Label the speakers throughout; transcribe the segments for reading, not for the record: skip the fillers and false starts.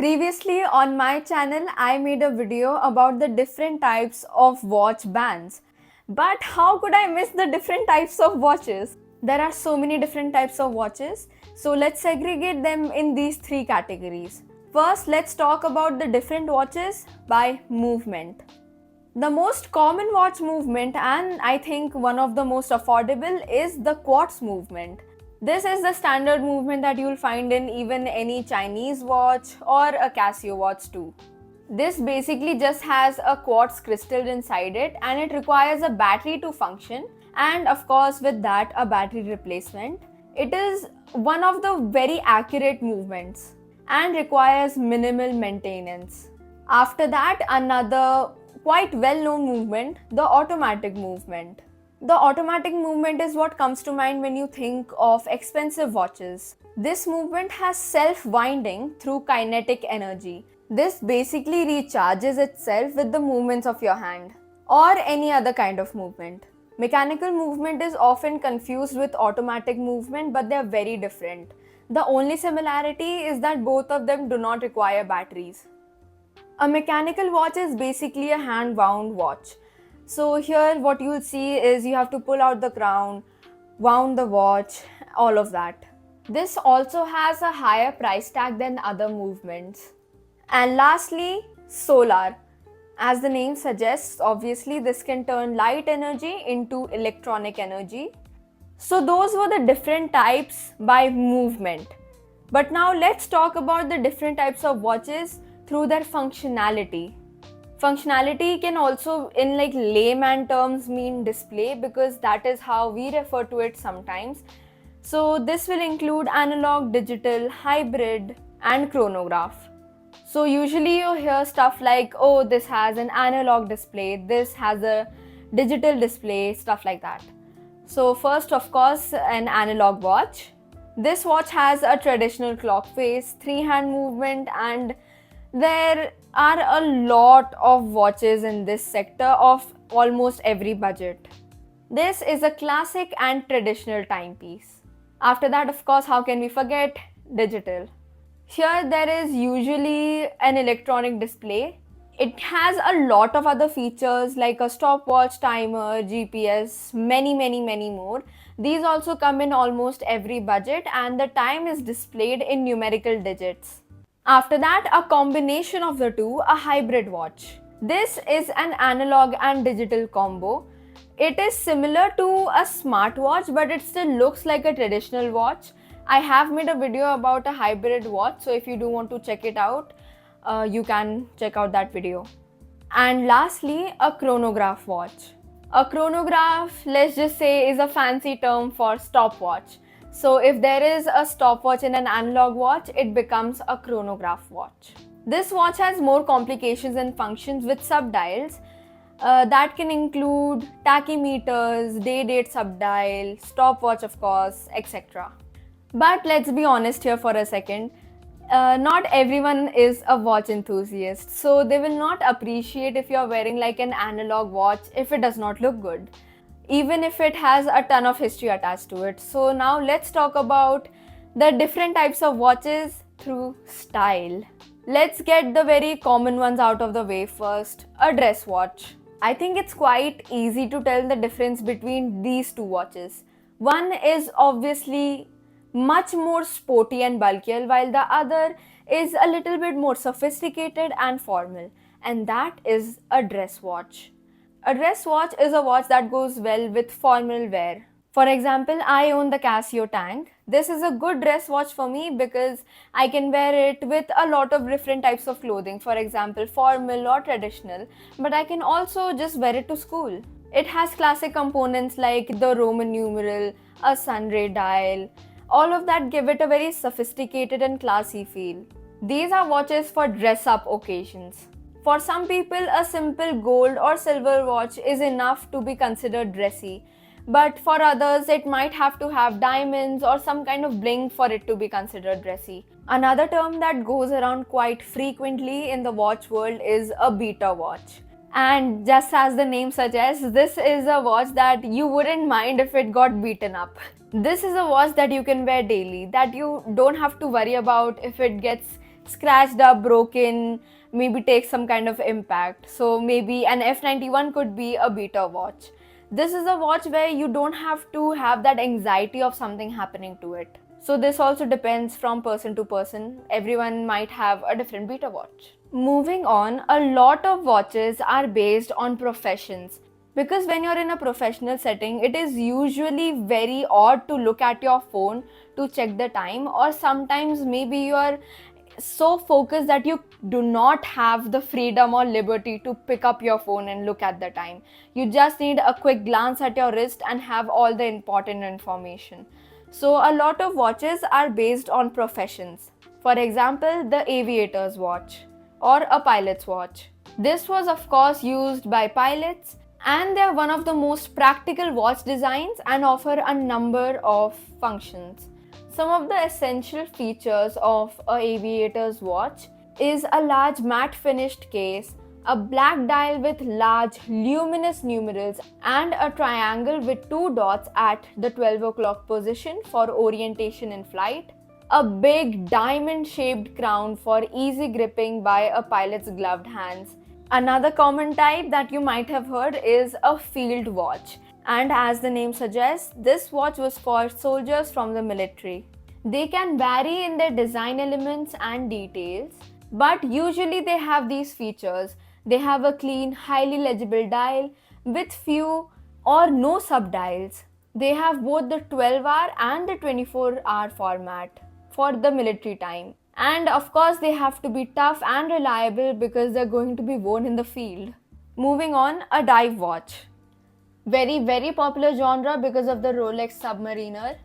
Speaker 1: Previously on my channel, I made a video about the different types of watch bands. But how could I miss the different types of watches? There are so many different types of watches, so let's segregate them in these three categories. First, let's talk about the different watches by movement. The most common watch movement, and I think one of the most affordable, is the quartz movement. This is the standard movement that you'll find in even any Chinese watch or a Casio watch too. This basically just has a quartz crystal inside it and it requires a battery to function, and of course with that a battery replacement. It is one of the very accurate movements and requires minimal maintenance. After that, another quite well-known movement, the automatic movement. The automatic movement is what comes to mind when you think of expensive watches. This movement has self-winding through kinetic energy. This basically recharges itself with the movements of your hand or any other kind of movement. Mechanical movement is often confused with automatic movement, but they are very different. The only similarity is that both of them do not require batteries. A mechanical watch is basically a hand-wound watch. So here what you'll see is you have to pull out the crown, wound the watch, all of that. This also has a higher price tag than other movements. And lastly, solar. As the name suggests, obviously this can turn light energy into electronic energy. So those were the different types by movement. But now let's talk about the different types of watches through their functionality. Functionality can also, in like layman terms, mean display, because that is how we refer to it sometimes. So this will include analog, digital, hybrid, and chronograph. So usually you hear stuff like, oh, this has an analog display, this has a digital display, stuff like that. So first, of course, an analog watch. This watch has a traditional clock face, three-hand movement, and there are a lot of watches in this sector of almost every budget. This is a classic and traditional timepiece. After that, of course, how can we forget digital? Here there is usually an electronic display. It has a lot of other features like a stopwatch, timer, GPS, many more. These also come in almost every budget, and the time is displayed in numerical digits. After that, a combination of the two, a hybrid watch. This is an analog and digital combo. It is similar to a smartwatch, but it still looks like a traditional watch. I have made a video about a hybrid watch, so if you do want to check it out, you can check out that video. And lastly, a chronograph watch. A chronograph, let's just say, is a fancy term for stopwatch. So if there is a stopwatch in an analog watch, it becomes a chronograph watch. This watch has more complications and functions with subdials that can include tachymeters, day-date subdial, stopwatch of course, etc. But let's be honest here for a second. Not everyone is a watch enthusiast, so they will not appreciate if you're wearing like an analog watch if it does not look good, even if it has a ton of history attached to it. So now let's talk about the different types of watches through style. Let's get the very common ones out of the way first, a dress watch. I think it's quite easy to tell the difference between these two watches. One is obviously much more sporty and bulkier, while the other is a little bit more sophisticated and formal, and that is a dress watch. A dress watch is a watch that goes well with formal wear. For example, I own the Casio Tank. This is a good dress watch for me because I can wear it with a lot of different types of clothing, for example, formal or traditional, but I can also just wear it to school. It has classic components like the Roman numeral, a sunray dial. All of that give it a very sophisticated and classy feel. These are watches for dress-up occasions. For some people, a simple gold or silver watch is enough to be considered dressy, but for others, it might have to have diamonds or some kind of bling for it to be considered dressy. Another term that goes around quite frequently in the watch world is a beater watch. And just as the name suggests, this is a watch that you wouldn't mind if it got beaten up. This is a watch that you can wear daily, that you don't have to worry about if it gets scratched up, broken, maybe take some kind of impact. So maybe an F91 could be a beta watch. This is a watch where you don't have to have that anxiety of something happening to it. So this also depends from person to person. Everyone might have a different beta watch. Moving on, a lot of watches are based on professions. Because when you're in a professional setting, it is usually very odd to look at your phone to check the time, or sometimes maybe you are so focused that you do not have the freedom or liberty to pick up your phone and look at the time. You just need a quick glance at your wrist and have all the important information. So a lot of watches are based on professions. For example, the aviator's watch or a pilot's watch. This was of course used by pilots, and they are one of the most practical watch designs and offer a number of functions. Some of the essential features of an aviator's watch is a large matte finished case, a black dial with large luminous numerals, and a triangle with two dots at the 12 o'clock position for orientation in flight, a big diamond shaped crown for easy gripping by a pilot's gloved hands. Another common type that you might have heard is a field watch, and as the name suggests, this watch was for soldiers from the military. They can vary in their design elements and details, but usually they have these features. They have a clean, highly legible dial with few or no subdials. They have both the 12-hour and the 24-hour format for the military time. And of course, they have to be tough and reliable because they're going to be worn in the field. Moving on, a dive watch. Very popular genre because of the Rolex Submariner.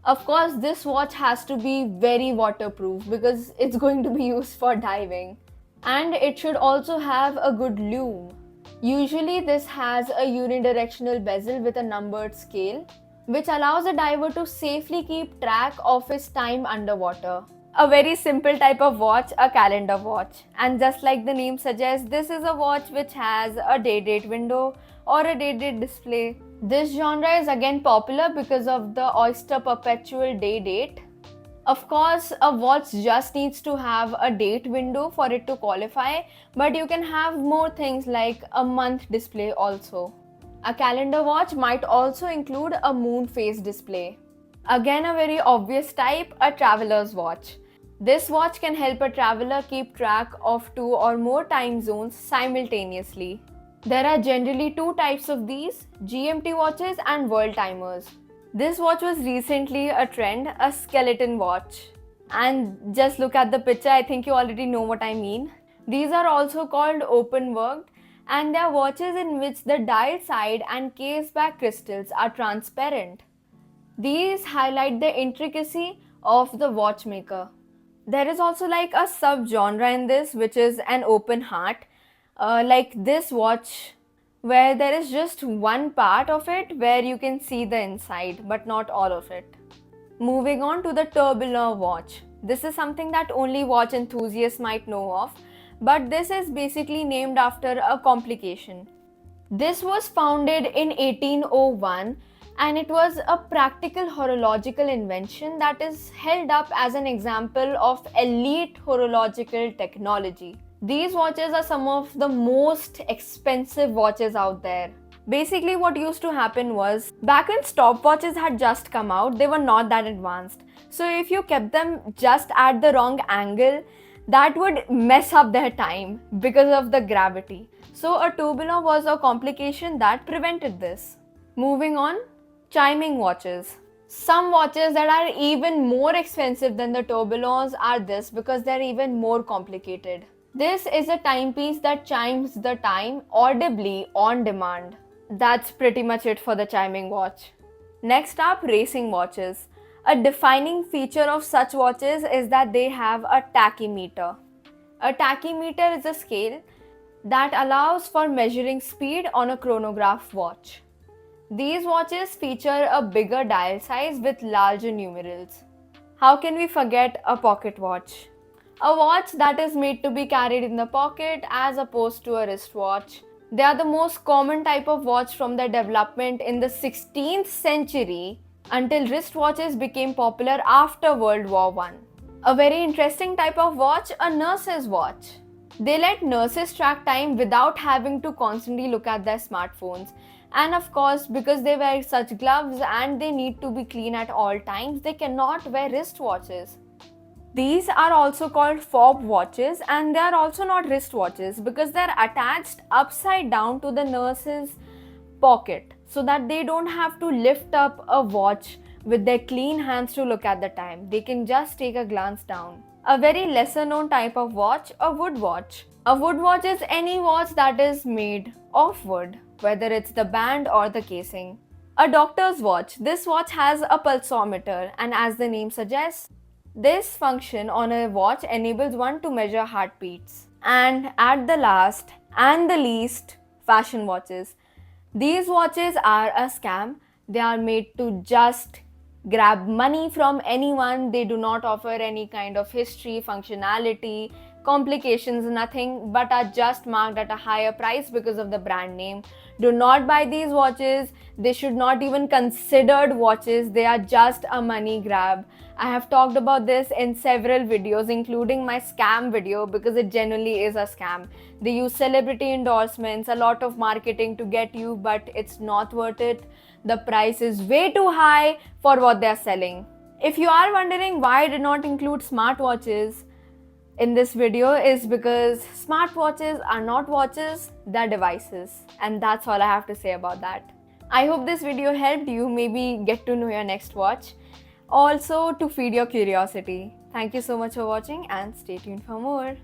Speaker 1: Of course, this watch has to be very waterproof because it's going to be used for diving. And it should also have a good lume. Usually this has a unidirectional bezel with a numbered scale, which allows a diver to safely keep track of his time underwater. A very simple type of watch, a calendar watch. And just like the name suggests, this is a watch which has a day date window or a day date display. This genre is again popular because of the Oyster Perpetual Day Date. Of course, a watch just needs to have a date window for it to qualify, but you can have more things like a month display also. A calendar watch might also include a moon phase display. Again, a very obvious type, a traveler's watch. This watch can help a traveler keep track of 2 or more time zones simultaneously. There are generally two types of these, GMT watches and world timers. This watch was recently a trend, a skeleton watch. And just look at the picture, I think you already know what I mean. These are also called open worked, and they are watches in which the dial side and case back crystals are transparent. These highlight the intricacy of the watchmaker. There is also like a sub-genre in this, which is an open heart. Like this watch, where there is just one part of it where you can see the inside, but not all of it. Moving on to the tourbillon watch. This is something that only watch enthusiasts might know of, but this is basically named after a complication. This was founded in 1801, and it was a practical horological invention that is held up as an example of elite horological technology. These watches are some of the most expensive watches out there. Basically, what used to happen was, back when stopwatches had just come out, they were not that advanced. So if you kept them just at the wrong angle, that would mess up their time because of the gravity. So a tourbillon was a complication that prevented this. Moving on, chiming watches. Some watches that are even more expensive than the tourbillons are this because they're even more complicated. This is a timepiece that chimes the time audibly on demand. That's pretty much it for the chiming watch. Next up, racing watches. A defining feature of such watches is that they have a tachymeter. A tachymeter is a scale that allows for measuring speed on a chronograph watch. These watches feature a bigger dial size with larger numerals. How can we forget a pocket watch? A watch that is made to be carried in the pocket as opposed to a wristwatch. They are the most common type of watch from their development in the 16th century until wristwatches became popular after World War I. A very interesting type of watch, a nurse's watch. They let nurses track time without having to constantly look at their smartphones. And of course, because they wear such gloves and they need to be clean at all times, they cannot wear wristwatches. These are also called fob watches, and they are also not wristwatches because they are attached upside down to the nurse's pocket so that they don't have to lift up a watch with their clean hands to look at the time. They can just take a glance down. A very lesser known type of watch, a wood watch. A wood watch is any watch that is made of wood, whether it's the band or the casing. A doctor's watch. This watch has a pulsometer, and as the name suggests, this function on a watch enables one to measure heartbeats. And at the last and the least, fashion watches. These watches are a scam. They are made to just grab money from anyone. They do not offer any kind of history, functionality, complications, nothing, but are just marked at a higher price because of the brand name. Do not buy these watches. They should not even considered watches. They are just a money grab. I have talked about this in several videos, including my scam video, because it genuinely is a scam. They use celebrity endorsements, a lot of marketing to get you, but it's not worth it. The price is way too high for what they are selling. If you are wondering why I did not include smartwatches in this video, is because smartwatches are not watches, they're devices. And that's all I have to say about that. I hope this video helped you maybe get to know your next watch. Also to feed your curiosity. Thank you so much for watching and stay tuned for more.